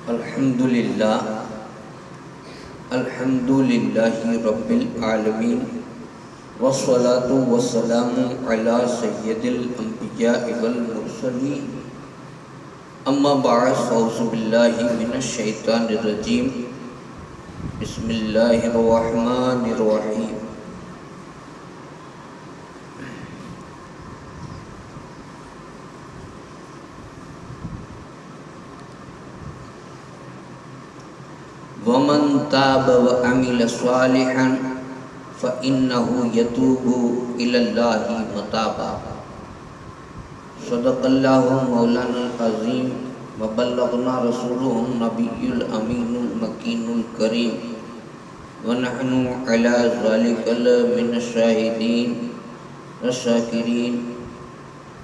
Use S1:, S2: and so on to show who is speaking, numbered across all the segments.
S1: الحمدللہ رب العالمین والصلاة والسلام علی سید الانبیاء والمرسلین اما بعد فاعوذ باللہ من الشیطان الرجیم بسم اللہ الرحمن الرحیم وَمَن تَابَ وَعَمِلَ صَالِحًا فَإِنَّهُ يَتُوبُ إِلَى اللَّهِ مَتَابًا صدق اللہ مولانا العظیم وبلغنا رسولہ النبی الامین المکین الکریم ونحن علی ذلک من الشاہدین والشاکرین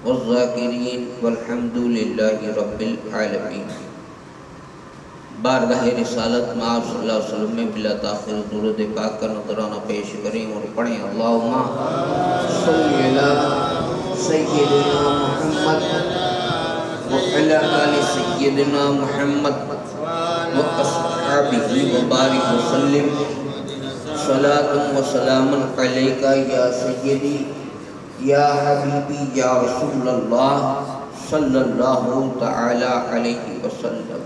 S1: والذاکرین والحمد للہ رب العالمین۔ بارگاہ رسالت میں آپ صلی اللہ علیہ وسلم میں بلا تاخیر درود پاک کا نذرانہ پیش کریں اور پڑھیں اللہم صلی علی سیدنا محمد وعلی آل سیدنا محمد واصحابہ وبارک وسلم صلاۃ و سلام علیک یا سیدی یا حبیبی یا رسول اللہ صلی اللہ تعالی علیہ وسلم۔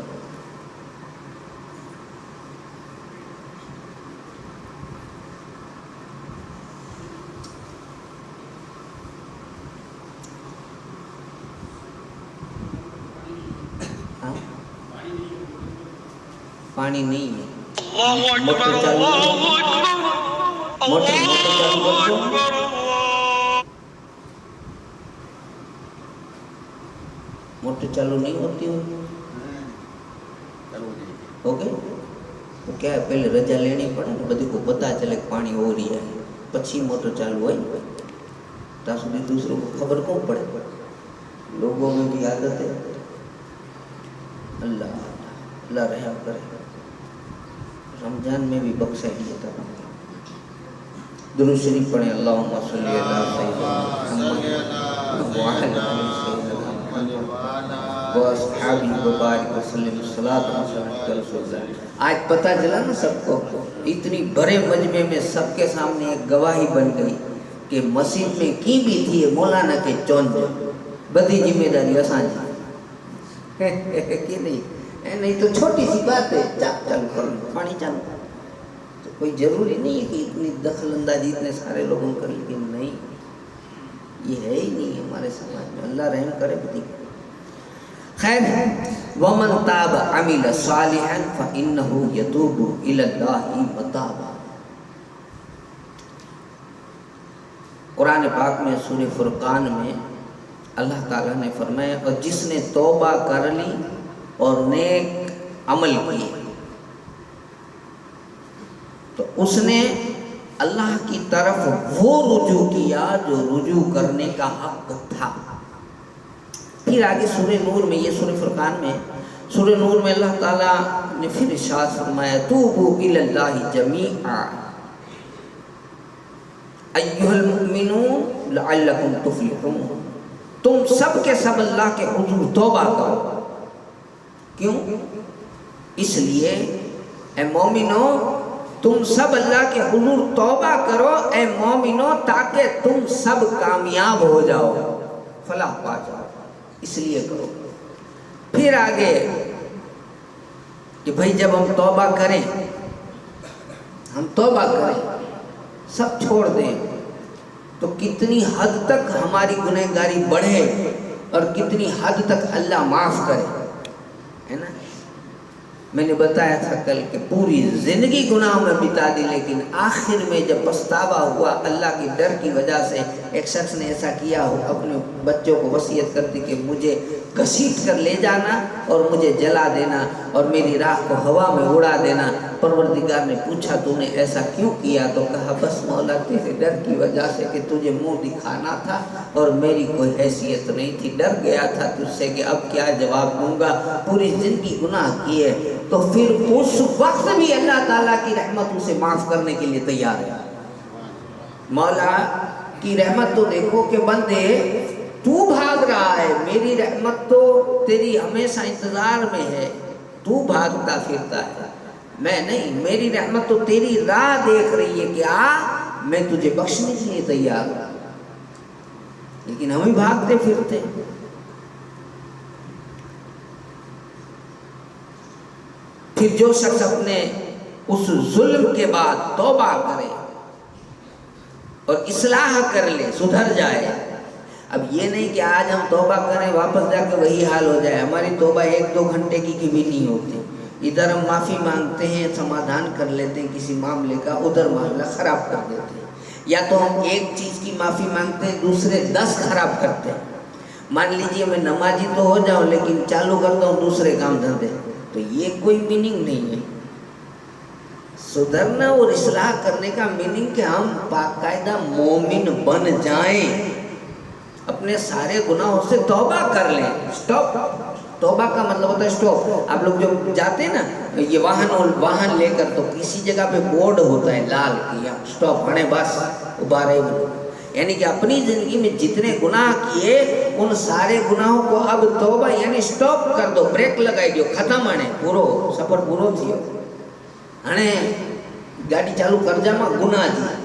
S1: پانی نہیں ہے، موٹر چالو موٹر چالو نہیں ہوتی ہو گئے تو کیا ہے، پہلے رجا لینی پڑے بدی کو پتا چلے پانی ہو رہی ہے پچھی موٹر چالو ہوئی تا سدی دوسروں کو خبر کون پڑے۔ لوگوں میں بھی عادت ہے، اللہ رحم کرے، رمضان میں بھی بخشا دیا تھا۔ درود شریف پڑھیں اللہم صلی علی سیدنا محمد وعلی آل سیدنا محمد واصحابہ وبارک وسلم صلاۃ و سلام علی رسول اللہ۔ آج پتہ چلا نا سب کو، اتنی بڑے مجمع میں سب کے سامنے ایک گواہی بن گئی کہ مسجد میں کی بھی تھی مولانا کے چونج بدی ذمہ داری آسان کہ نہیں تو چھوٹی سی بات ہے، چالو کرو پانی چالو، تو کوئی ضروری نہیں ہے کہ اتنی دخل اندازی اتنے سارے لوگوں کر، لیکن نہیں، یہ ہے ہی نہیں ہمارے سماج میں، اللہ رحم کرے بدی۔ خیر، وَمَن تَابَ عَمِلَ صَالِحًا فَإِنَّهُ يَتُوبُ إِلَى اللَّهِ مَتَابًا۔ قرآن پاک میں سورہ فرقان میں اللہ تعالیٰ نے فرمایا اور جس نے توبہ کر لی اور نیک عمل کیے تو اس نے اللہ کی طرف وہ رجوع کیا جو رجوع کرنے کا حق تھا۔ پھر آگے سورہ نور میں، یہ سورہ فرقان میں، سورہ نور میں اللہ تعالیٰ نے پھر ارشاد فرمایا توبوا الی اللہ جمیعا ایھا المؤمنون لعلکم تفلحون۔ تم سب کے سب اللہ کے حضور توبہ کرو، کیوں؟ اس لیے اے مومنو تم سب اللہ کے حضور توبہ کرو اے مومنو تاکہ تم سب کامیاب ہو جاؤ، فلاح پا جاؤ، اس لیے کرو۔ پھر آگے کہ بھائی جب ہم توبہ کریں سب چھوڑ دیں تو کتنی حد تک ہماری گنہگاری بڑھے اور کتنی حد تک اللہ معاف کرے، ہے نا؟ میں نے بتایا تھا کل کہ پوری زندگی گناہوں میں بتا دی، لیکن آخر میں جب پچھتاوا ہوا اللہ کی ڈر کی وجہ سے، ایک شخص نے ایسا کیا ہو، اپنے بچوں کو وصیت کرتی کہ مجھے گھسیٹ کر لے جانا اور مجھے جلا دینا اور میری راہ کو ہوا میں اڑا دینا۔ پروردگار نے پوچھا تو نے ایسا کیوں کیا؟ تو کہا بس مولا تیرے ڈر کی وجہ سے کہ تجھے منہ دکھانا تھا اور میری کوئی حیثیت نہیں تھی، ڈر گیا تھا تجھ سے کہ اب کیا جواب دوں گا، پوری زندگی گناہ کیے۔ تو پھر اس وقت بھی اللہ تعالیٰ کی رحمت اسے معاف کرنے کے لیے تیار ہے۔ مولا کی رحمت تو دیکھو کہ بندے تو بھاگ رہا ہے، میری رحمت تو تیری ہمیشہ انتظار میں ہے، تو بھاگتا پھرتا ہے، میں نہیں. میری رحمت تو تیری راہ دیکھ رہی ہے کہ میں تجھے بخشنے کے لیے تیار ہوں، لیکن ہم ہی بھاگتے پھرتے. پھر جو شخص اپنے اس ظلم کے بعد توبہ کرے اور اصلاح کر لے، سدھر جائے. اب یہ نہیں کہ آج ہم توبہ کریں واپس جا کے وہی حال ہو جائے. ہماری توبہ 1-2 گھنٹے کی بھی نہیں ہوتی. ادھر ہم معافی مانگتے ہیں، سمادھان کر لیتے ہیں کسی معاملے کا، ادھر معاملہ خراب کر دیتے ہیں. یا تو ہم ایک چیز کی معافی مانگتے ہیں، دوسرے 10 خراب کرتے ہیں. مان لیجئے میں نمازی تو ہو جاؤں لیکن چالو کرتا ہوں دوسرے کام دھندے، تو یہ کوئی میننگ نہیں ہے. سدھرنا اور اصلاح کرنے کا میننگ کہ ہم باقاعدہ مومن بن جائیں، اپنے سارے گناہوں سے توبہ کر لیں. سٹاپ. توبہ کا مطلب ہوتا ہے سٹاپ. آپ لوگ جو جاتے ہیں نا یہ واہن لے کر، تو کسی جگہ پہ بورڈ ہوتا ہے لال کیا سٹاپ ہنے بس ابارے. یعنی کہ اپنی زندگی میں جتنے گناہ کیے ان سارے گناہوں کو اب توبہ یعنی سٹاپ کر دو، بریک لگائی دو، ختم. ہنے پورو سفر پورو تھیو، ہنے گاڑی چالو کر جاما گناہ جی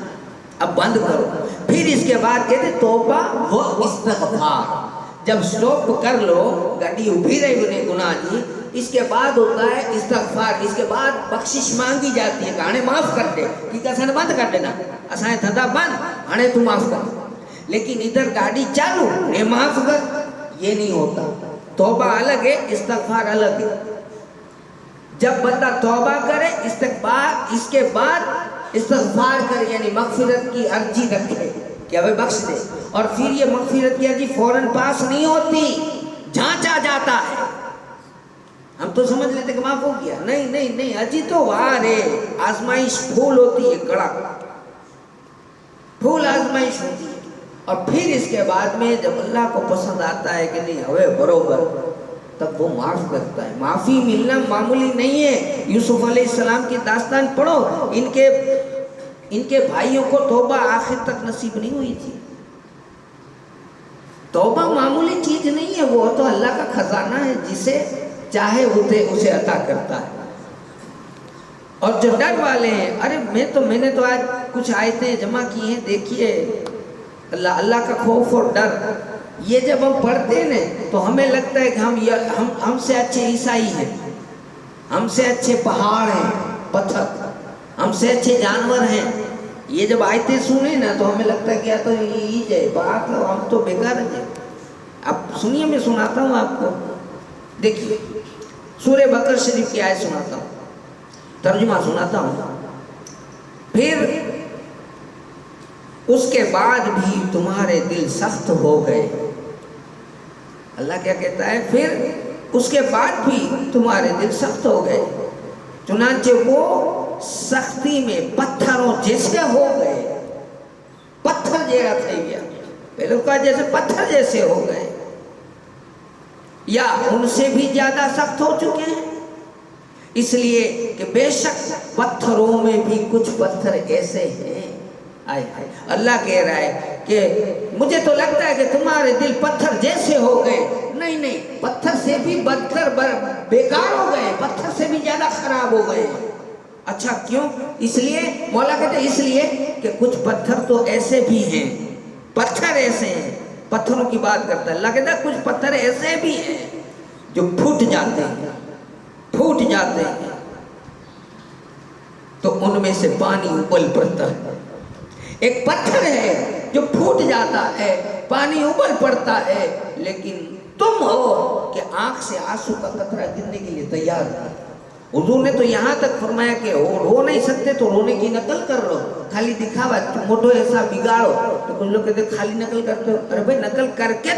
S1: اب بند کرو. پھر اس کے بعد کہتے توبہ و استغفار. جب سٹاپ کر لو گاڑی ابھی رہی بنے گناہ جی، اس کے بعد ہوتا ہے استغفار. اس کے بعد بخشش مانگی جاتی ہے کہ ہنے معاف کر دے، ٹھیک ہے اساں بند کر دینا، اساں دھندا بند، ہنے تو معاف کر. لیکن ادھر گاڑی چالو اے معاف کر، یہ نہیں ہوتا. توبہ الگ ہے، استغفار الگ ہے. جب بندہ توبہ کرے استغفار، اس کے بعد استغفار کرے یعنی مغفرت کی عرضی رکھے کہ ہمیں بخش دے. اور پھر یہ مغفرت کی عرضی فوراً پاس نہیں ہوتی، جھانچا جاتا ہے. ہم تو سمجھ لیتے کہ معاف ہو گیا، نہیں عرضی تو وار ہے. آزمائش پھول ہوتی ہے، کڑک پھول آزمائش ہوتی ہے. اور پھر اس کے بعد میں جب اللہ کو پسند آتا ہے کہ نہیں ہوئے برابر، تب وہ معاف کرتا ہے. معافی ملنا معمولی نہیں ہے. یوسف علیہ السلام کی داستان پڑھو، ان کے بھائیوں کو توبہ آخر تک نصیب نہیں ہوئی تھی. توبہ معمولی چیز نہیں ہے، وہ تو اللہ کا خزانہ ہے، جسے چاہے اسے عطا کرتا ہے. اور جو ڈر والے ہیں، ارے میں نے تو آج کچھ آیتیں جمع کی ہیں، دیکھیے اللہ کا خوف اور ڈر. یہ جب ہم پڑھتے ہیں تو ہمیں لگتا ہے کہ ہم سے اچھے عیسائی ہیں، ہم سے اچھے پہاڑ ہیں، پتھر، ہم سے اچھے جانور ہیں. یہ جب آیتیں سنیں نا تو ہمیں لگتا ہے کہ یا تو یہ جائے بات ہے، ہم تو بیکار ہیں. اب سنیے میں سناتا ہوں آپ کو. دیکھیے سورہ بقرہ شریف کی آیت سناتا ہوں، ترجمہ سناتا ہوں. پھر اس کے بعد بھی تمہارے دل سخت ہو گئے. اللہ کیا کہتا ہے؟ پھر اس کے بعد بھی تمہارے دل سخت ہو گئے، چنانچہ وہ سختی میں پتھروں جیسے ہو گئے. پتھر جیسا تھے گیا، پہلے کہا جیسے پتھر جیسے ہو گئے، یا ان سے بھی زیادہ سخت ہو چکے ہیں. اس لیے کہ بے شک پتھروں میں بھی کچھ پتھر ایسے ہیں. اللہ کہہ رہا ہے کہ مجھے تو لگتا ہے کہ تمہارے دل پتھر جیسے ہو گئے. نہیں، پتھر سے بھی بدتر بیکار ہو گئے، پتھر سے بھی زیادہ خراب ہو گئے. اچھا کیوں؟ اس لیے مولا کہتے ہیں اس لیے کہ کچھ پتھر تو ایسے بھی ہیں، پتھر ایسے ہیں. پتھروں کی بات کرتا ہے اللہ کہتا ہے کچھ پتھر ایسے بھی ہیں جو پھوٹ جاتے ہیں تو ان میں سے پانی ابل پڑتا ہے. ایک پتھر ہے جو پھوٹ جاتا ہے، پانی ابل پڑتا ہے، لیکن تم ہو کہ آنکھ سے آنسو کا قطرہ گرنے کے لیے تیار ہے. حضور نے تو یہاں تک فرمایا کہ رو نہیں سکتے تو رونے کی نقل کر لو، خالی دکھاوا موٹو ایسا بگاڑو. تو کچھ لوگ کہتے خالی نقل کرتے ہو. ارے بھائی نقل کر کے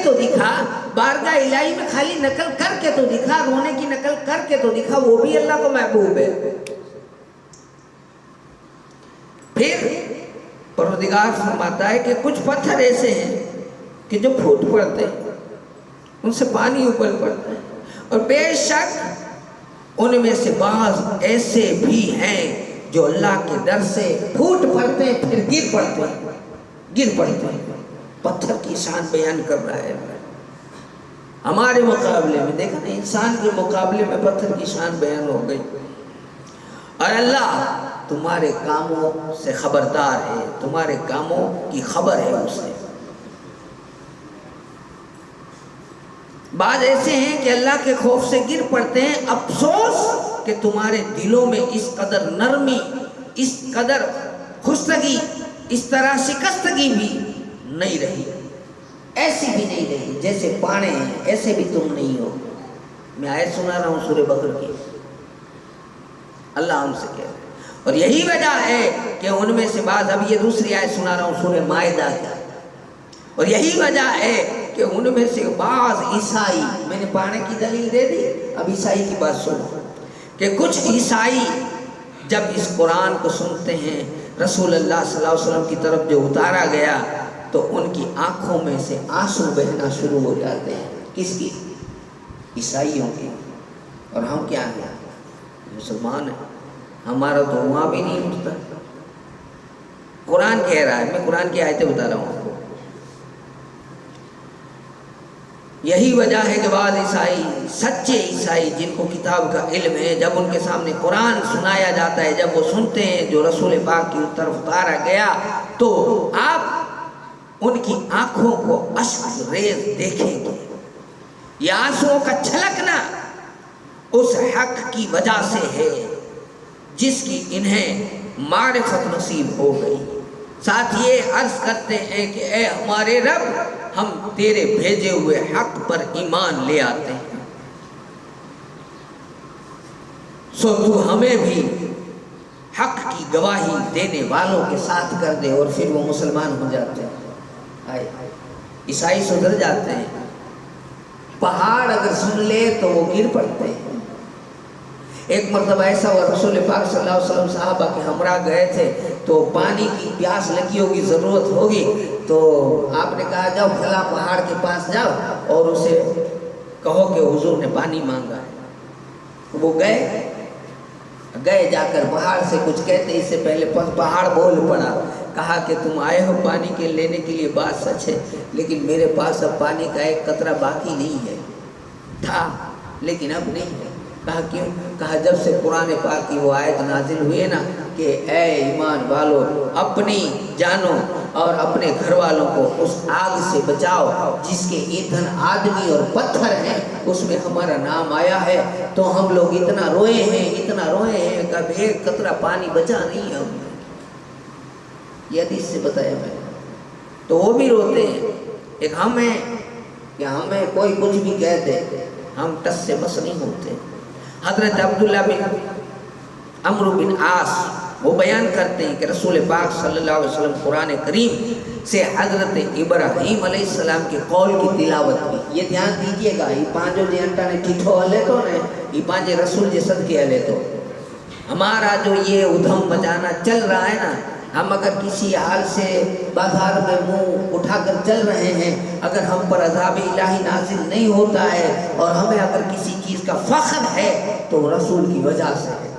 S1: تو دکھا، بارگاہ الہی میں خالی نقل کر کے تو دکھا، رونے کی نقل کر کے تو دکھا، وہ بھی اللہ کو محبوب ہے. پھر پروردگار فرماتا ہے کہ کچھ پتھر ایسے ہیں کہ جو پھوٹ پڑتے ہیں، ان سے پانی اوپر پڑتا ہے، اور بے شک ان میں سے بعض ایسے بھی ہیں جو اللہ کے ڈر سے پھوٹ پڑتے ہیں پھر گر پڑتے ہیں. پتھر کی شان بیان کر رہا ہے. ہمارے مقابلے میں دیکھا نا، انسان کے مقابلے میں پتھر کی شان بیان ہو گئی. اور اللہ تمہارے کاموں سے خبردار ہے، تمہارے کاموں کی خبر ہے اسے. بعض ایسے ہیں کہ اللہ کے خوف سے گر پڑتے ہیں. افسوس کہ تمہارے دلوں میں اس قدر نرمی، اس قدر خستگی، اس طرح شکستگی بھی نہیں رہی. ایسی بھی نہیں رہی جیسے پانے ہیں، ایسے بھی تم نہیں ہو. میں آیت سنا رہا ہوں سورہ بقرہ کی، اللہ ہم سے کہہ رہا ہے. اور یہی وجہ ہے کہ ان میں سے بعض، اب یہ دوسری آیت سنا رہا ہوں سورہ مائدہ کی، اور یہی وجہ ہے کہ ان میں سے بعض عیسائی، میں نے پانے کی دلیل دے دی، اب عیسائی کی بات سنو، کہ کچھ عیسائی جب اس قرآن کو سنتے ہیں، رسول اللہ صلی اللہ علیہ وسلم کی طرف جو اتارا گیا، تو ان کی آنکھوں میں سے آنسو بہنا شروع ہو جاتے ہیں. کس کی؟ عیسائیوں کی. اور ہم کیا ہیں؟ مسلمان ہیں. ہمارا تو وہاں بھی نہیں اٹھتا. قرآن کہہ رہا ہے، میں قرآن کی آیتیں بتا رہا ہوں آپ کو. یہی وجہ ہے کہ بعض عیسائی، سچے عیسائی جن کو کتاب کا علم ہے، جب ان کے سامنے قرآن سنایا جاتا ہے، جب وہ سنتے ہیں جو رسول پاک کی طرف اتارا گیا، تو آپ ان کی آنکھوں کو اشک ریز دیکھیں گے. یہ آنسوؤں کا چھلکنا اس حق کی وجہ سے ہے جس کی انہیں معرفت نصیب ہو گئی. ساتھ یہ عرض کرتے ہیں کہ اے ہمارے رب، ہم تیرے بھیجے ہوئے حق پر ایمان لے آتے ہیں، سو تو ہمیں بھی حق کی گواہی دینے والوں کے ساتھ کر دے. اور پھر وہ مسلمان ہو جاتے ہیں. عیسائی سدھر جاتے ہیں. پہاڑ اگر سن لے تو وہ گر پڑتے ہیں. ایک مرتبہ ایسا ہوا، رسول پاک صلی اللہ علیہ وسلم صحابہ کے ہمراہ گئے تھے، تو پانی کی پیاس لگی ہوگی، ضرورت ہوگی، تو آپ نے کہا جاؤ فلاں پہاڑ کے پاس جاؤ اور اسے کہو کہ حضور نے پانی مانگا ہے. وہ گئے جا کر پہاڑ سے کچھ کہتے، اس سے پہلے پہاڑ بول پڑا، کہا کہ تم آئے ہو پانی کے لینے کے لیے، بات سچ ہے، لیکن میرے پاس اب پانی کا ایک قطرہ باقی نہیں ہے. تھا لیکن اب نہیں ہے. کہا کیوں؟ کہا جب سے قرآن پاک کی وہ آیت نازل ہوئی ہے نا کہ اے ایمان والو، اپنی جانوں اور اپنے گھر والوں کو اس آگ سے بچاؤ جس کے ایندھن آدمی اور پتھر ہیں، اس میں ہمارا نام آیا ہے. تو ہم لوگ اتنا روئے ہیں کہ اب ایک قطرہ پانی بچا نہیں ہے ہم نے. یہ حدیث سے بتایا میں نے. تو وہ بھی روتے ہیں. ایک ہم ہیں کہ ہمیں کوئی کچھ بھی کہہ دے، ہم ٹس سے بس نہیں ہوتے. حضرت عبداللہ بن عمرو بن عاص وہ بیان کرتے ہیں کہ رسول پاک صلی اللہ علیہ وسلم قرآن کریم سے حضرت ابراہیم علیہ السلام کے قول کی تلاوت کی. یہ دھیان دیجئے گا، یہ پانچوں جنٹا نے ٹھٹھو ہلے تو نے، یہ پانچے رسول جے صدقے ہلے تو. ہمارا جو یہ ادھم مچانا چل رہا ہے نا، ہم اگر کسی حال سے بازار میں منہ اٹھا کر چل رہے ہیں، اگر ہم پر عذاب الہی نازل نہیں ہوتا ہے اور ہمیں اگر کسی چیز کا فخر ہے تو رسول کی وجہ سے ہے.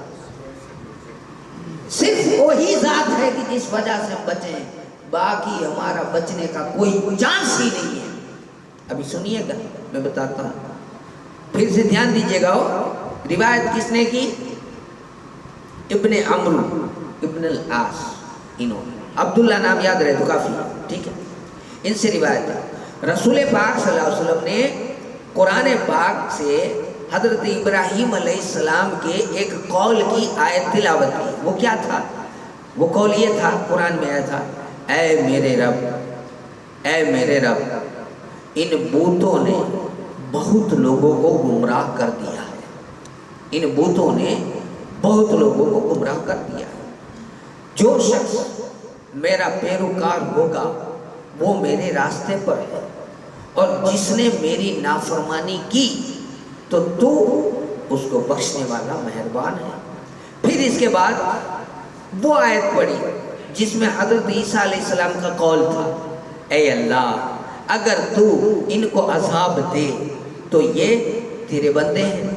S1: صرف وہی ذات ہے کہ جس وجہ سے ہم بچیں، باقی ہمارا بچنے کا کوئی چانس ہی نہیں ہے. ابھی سنیے گا، میں بتاتا ہوں، پھر سے دھیان دیجیے گا. روایت کس نے کی؟ ابن عمرو ابن العاص. انہوں عبداللہ نام یاد رہے تو کافی ٹھیک ہے. ان سے روایت ہے رسول پاک صلی اللہ علیہ وسلم نے قرآن پاک سے حضرت ابراہیم علیہ السلام کے ایک قول کی آیت تلاوت کی. وہ کیا تھا؟ وہ قول یہ تھا، قرآن میں آیا تھا، اے میرے رب، ان بتوں نے بہت لوگوں کو گمراہ کر دیا ہے. ان بتوں نے بہت لوگوں کو گمراہ کر دیا ہے. جو شخص میرا پیروکار ہوگا وہ میرے راستے پر ہے، اور جس نے میری نافرمانی کی تو اس کو بخشنے والا مہربان ہے. پھر اس کے بعد وہ آیت پڑھی جس میں حضرت عیسیٰ علیہ السلام کا قول تھا، اے اللہ، اگر تو ان کو عذاب دے تو یہ تیرے بندے ہیں،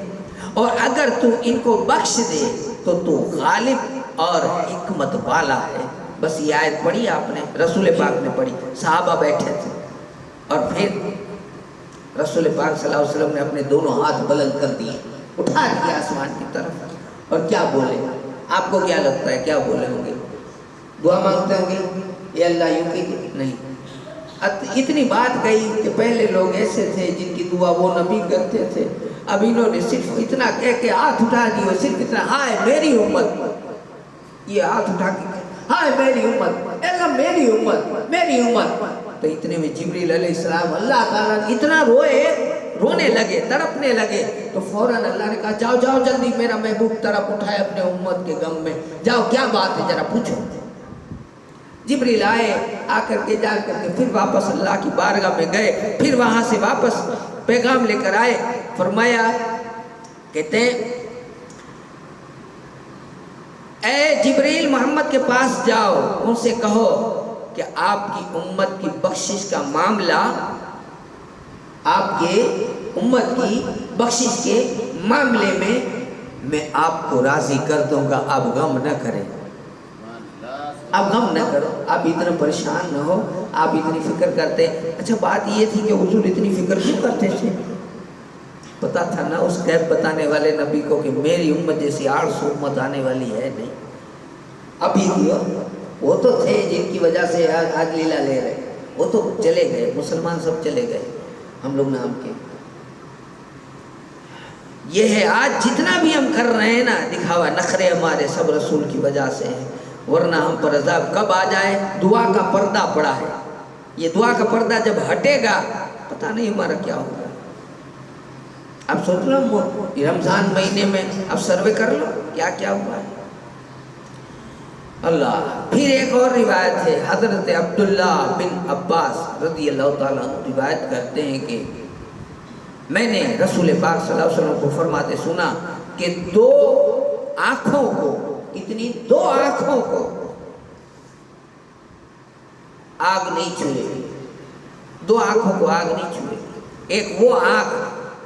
S1: اور اگر تو ان کو بخش دے تو غالب اور حکمت والا ہے. بس یہ آیت پڑھی آپ نے، رسول پاک نے پڑھی، صحابہ بیٹھے تھے. اور پھر رسول پاک صلی اللہ علیہ وسلم نے اپنے دونوں ہاتھ بلند کر دیے، اٹھا دیا آسمان کی طرف، اور کیا بولے؟ آپ کو کیا لگتا ہے کیا بولے ہوں گے؟ دعا مانگتے ہوں گے یا اللہ یوں کی؟ نہیں، اتنی بات کہی کہ پہلے لوگ ایسے تھے جن کی دعا وہ نبی کرتے تھے، اب انہوں نے صرف اتنا کہہ کے ہاتھ اٹھا دیے، صرف اتنا، ہائے میری امت، یہ ہاتھ اٹھا کے ہائے میری امت، اے اللہ میری امت، میری امت۔ تو اتنے میں جبریل علیہ السلام اللہ تعالیٰ اتنا رونے لگے، تڑپنے لگے، تو فوراً اللہ نے کہا جاؤ جاؤ جلدی، میرا محبوب تڑپ اٹھائے اپنے امت کے غم میں، جاؤ کیا بات ہے ذرا پوچھو۔ جبریل آئے، آ کر کے جا کر کے پھر واپس اللہ کی بارگاہ میں گئے، پھر وہاں سے واپس پیغام لے کر آئے، فرمایا کہتے ہیں اے جبریل محمد کے پاس جاؤ، ان سے کہو کہ آپ کی امت کی بخشش کا معاملہ، آپ کے امت کی بخشش کے معاملے میں آپ کو راضی کر دوں گا، آپ غم نہ کریں، آپ غم نہ کرو، آپ اتنا پریشان نہ ہو، آپ اتنی فکر کرتے۔ اچھا بات یہ تھی کہ حضور اتنی فکر کیوں کرتے تھے؟ پتا تھا نا اس غیب بتانے والے نبی کو کہ میری امت جیسی 800 امت آنے والی ہے نہیں، ابھی بھی وہ تو تھے جن کی وجہ سے آج لیلا لے رہے، وہ تو چلے گئے، مسلمان سب چلے گئے، ہم لوگ نام کے۔ یہ ہے آج جتنا بھی ہم کر رہے ہیں نا دکھاوا، نخرے ہمارے سب رسول کی وجہ سے ہیں، ورنہ ہم پر عذاب کب آ جائے۔ دعا کا پردہ پڑا ہے، یہ دعا کا پردہ جب ہٹے گا پتہ نہیں ہمارا کیا ہوگا۔ اب سوچ لو رمضان مہینے میں اب سروے کر لو کیا کیا ہوا ہے اللہ۔ پھر ایک اور روایت ہے، حضرت عبداللہ بن عباس رضی اللہ تعالیٰ عنہ روایت کرتے ہیں کہ میں نے رسول پاک صلی اللہ علیہ وسلم کو فرماتے سنا کہ دو آنکھوں کو، کتنی؟ دو آنکھوں کو آگ نہیں چھوئے گی، دو آنکھوں کو آگ نہیں چھوئے گی۔ ایک وہ آنکھ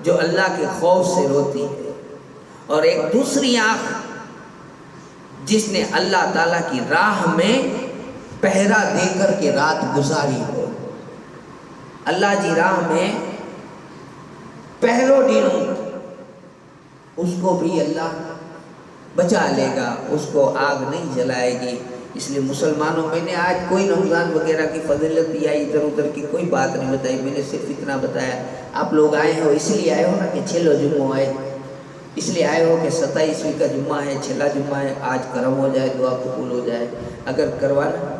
S1: جو اللہ کے خوف سے روتی ہے، اور ایک دوسری آنکھ جس نے اللہ تعالیٰ کی راہ میں پہرا دے کر کے رات گزاری ہو۔ اللہ کی راہ میں پہرو ڈینوں، اس کو بھی اللہ بچا لے گا، اس کو آگ نہیں جلائے گی۔ اس لیے مسلمانوں، میں نے آج کوئی رمضان وغیرہ کی فضیلت یا ادھر ادھر کی کوئی بات نہیں بتائی، میں نے صرف اتنا بتایا آپ لوگ آئے ہو اس لیے آئے ہو نا کہ چھلو جمعہ آئے، اس لیے آئے ہو کہ 27ویں کا جمعہ ہے، چھلا جمعہ ہے، آج کرم ہو جائے، دعا قبول ہو جائے۔ اگر کروانا،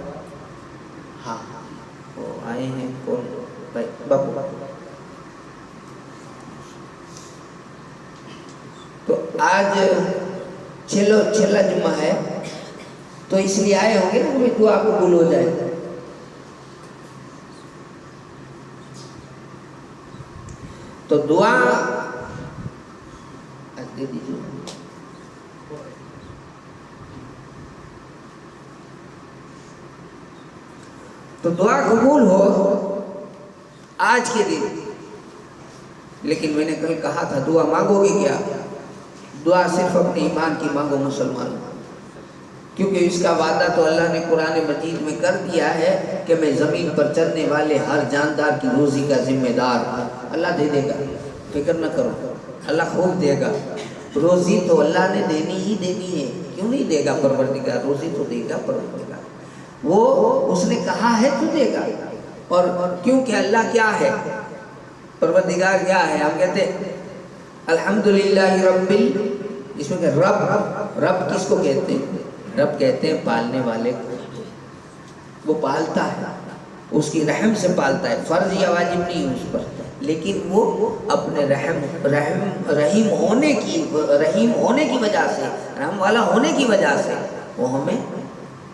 S1: ہاں وہ آئے ہیں کون بھائی باپو، تو آج چھلا جمعہ ہے تو اس لیے آئے ہوں گے نا کہ دعا قبول ہو جائے۔ تو دعا دے دیجیے، تو دعا قبول ہو آج کے دن۔ لیکن میں نے کل کہا تھا دعا مانگو گے کیا؟ دعا صرف اپنے ایمان کی مانگو مسلمان، کیونکہ اس کا وعدہ تو اللہ نے قرآن مجید میں کر دیا ہے کہ میں زمین پر چلنے والے ہر جاندار کی روزی کا ذمہ دار ہوں۔ اللہ دے دے گا، فکر نہ کرو، اللہ خوب دے گا۔ روزی تو اللہ نے دینی ہی دینی ہے، کیوں نہیں دے گا پروردگار؟ روزی تو دے گا پروردگار، وہ اس نے کہا ہے تو دے گا۔ اور کیونکہ اللہ کیا ہے، پروردگار کیا ہے؟ ہم کہتے ہیں الحمدللہ رب اس میں کہ رب کس کو کہتے ہیں؟ رب کہتے ہیں پالنے والے کو، وہ پالتا ہے، اس کی رحم سے پالتا ہے، فرض یا واجب نہیں ہے اس پر، لیکن وہ اپنے رحیم ہونے کی وجہ سے، رحم والا ہونے کی وجہ سے وہ ہمیں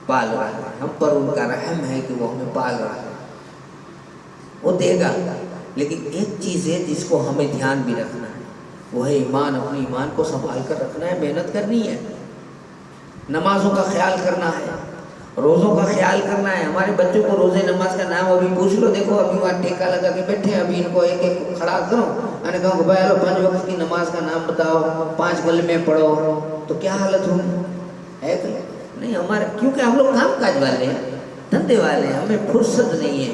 S1: پال رہا ہے، ہم پر ان کا رحم ہے کہ وہ ہمیں پال رہا ہے، وہ دے گا۔ لیکن ایک چیز ہے جس کو ہمیں دھیان بھی رکھنا ہے، وہ ہے ایمان، اپنے ایمان کو سنبھال کر رکھنا ہے، محنت کرنی ہے، نمازوں کا خیال کرنا ہے، روزوں کا خیال کرنا ہے۔ ہمارے بچوں کو روزے نماز کا نام ابھی پوچھ لو، دیکھو ابھی وہاں ٹھیکہ لگا کے بیٹھے ہیں، ابھی ان کو ایک ایک کھڑا کرو، میں نے کہا کہ بھائی 5 وقت کی نماز کا نام بتاؤ، 5 کلمے پڑھو، تو کیا حالت ہوگی؟ ہے کہ نہیں؟ ہمارے کیونکہ ہم لوگ کام کاج والے ہیں، دھندے والے ہیں، ہمیں فرصت نہیں ہے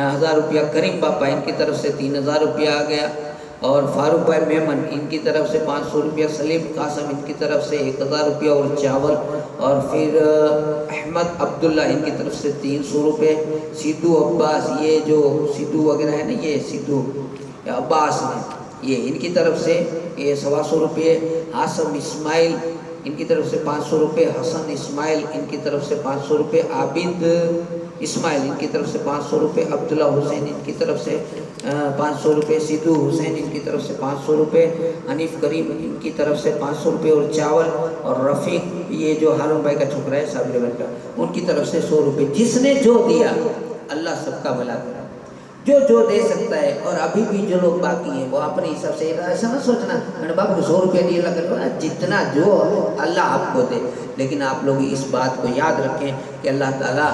S1: 1000 روپیہ کریم باپا ان کی طرف سے 3000 روپیہ آ گیا، اور فاروق بھائی میمن ان کی طرف سے 500 روپیہ، سلیم قاسم ان کی طرف سے 1000 روپیہ اور چاول، اور پھر احمد عبداللہ ان کی طرف سے 300 روپے، سیدھو عباس یہ جو سیدھو وغیرہ ہے نا، یہ سیدھو عباس نے یہ ان کی طرف سے یہ 125 روپے، حاسم اسماعیل ان کی طرف سے 500 روپے، حسن اسماعیل ان کی طرف سے 500 روپے، عابد اسماعیل ان کی طرف سے 500 روپے، عبداللہ حسین ان کی طرف سے 500 روپے، سیدھو حسین ان کی طرف سے 500 روپے، حنیف کریم ان کی طرف سے 500 روپے اور چاول، اور رفیق یہ جو ہارون بھائی کا چھوکرا ہے صابر بھائی کا ان کی طرف سے 100 روپے۔ جس نے جو دیا اللہ سب کا بھلا کرے، جو جو دے سکتا ہے۔ اور ابھی بھی جو لوگ باقی ہیں وہ اپنے حساب سے ایسا نہ سوچنا میرے باپ کو 100 روپے دیے، اللہ کرے جتنا جو اللہ آپ کو دے، لیکن آپ لوگ اس بات کو یاد رکھیں کہ اللہ تعالیٰ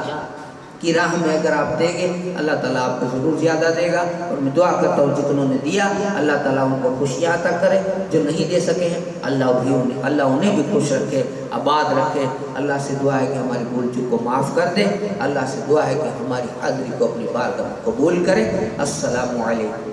S1: کی راہ میں اگر آپ دیں گے اللہ تعالیٰ آپ کو ضرور زیادہ دے گا۔ اور میں دعا کرتا ہوں جتنوں نے دیا اللہ تعالیٰ ان کو خوشیاں عطا کرے، جو نہیں دے سکے ہیں اللہ انہیں بھی خوش رکھے، آباد رکھے۔ اللہ سے دعا ہے کہ ہماری بھول چوک کو معاف کر دے، اللہ سے دعا ہے کہ ہماری حاضری کو اپنی بارگاہ میں قبول کرے۔ السلام علیکم۔